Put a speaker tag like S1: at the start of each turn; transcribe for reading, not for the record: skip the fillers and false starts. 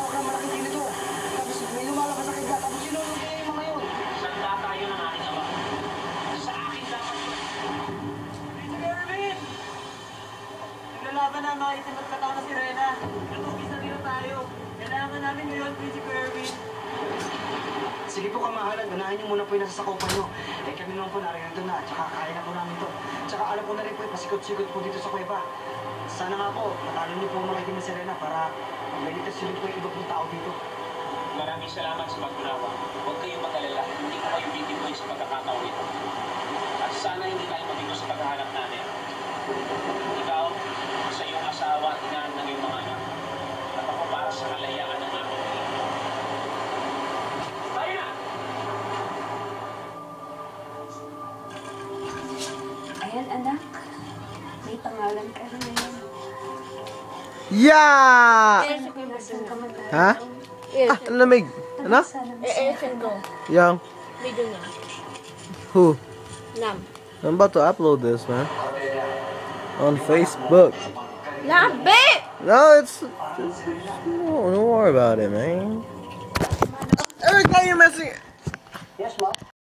S1: hawak ng malaking ganito. Tapos may lumalabas sa kanya, tapos sinunod niya yung mga yun.
S2: Sanda tayo ng aking ama. Sa akin dapat yun.
S1: Prince Erwin! Naglalaban na mga itim at katao na si Rena. Natugis na dito tayo. Kailangan namin ngayon, Prince Erwin. Sige po, kamahalan. Ganahin niyo muna po yung nasasakupan niyo. Eh kami naman po narito na, tsaka kaya na po namin to. Tsaka alam ko na rin po, pasikot-sikot po dito sa kuweba. Sana nga po, matalo niyo po mga itim na si Rena para magligtas yun po yung iba pong tao dito.
S2: Maraming salamat sa pagkunawa. Huwag kayong mag-alala. Hindi ko kayo bibigyan sa pagkakataon ito. At sana hindi tayo mabigo sa paghahanap natin. Ikaw, sa iyong asawa at inahan ng iyong mga anak. At ako para sa kalayaan ng aking tingin. Tayo na!
S3: Ayan, anak. May pangalan ka na ngayon.
S4: Yeah!
S3: Saan ka man tayo?
S4: Ha? Ah, ano lamig? Ano?
S5: Send ko.
S4: Yang.
S5: Video niya.
S4: Who?
S5: Nam.
S4: I'm about to upload this, man. On Facebook.
S5: Labi!
S4: No, it's... don't worry about it, man. Eric, why are you messing...
S1: Yes, ma'am.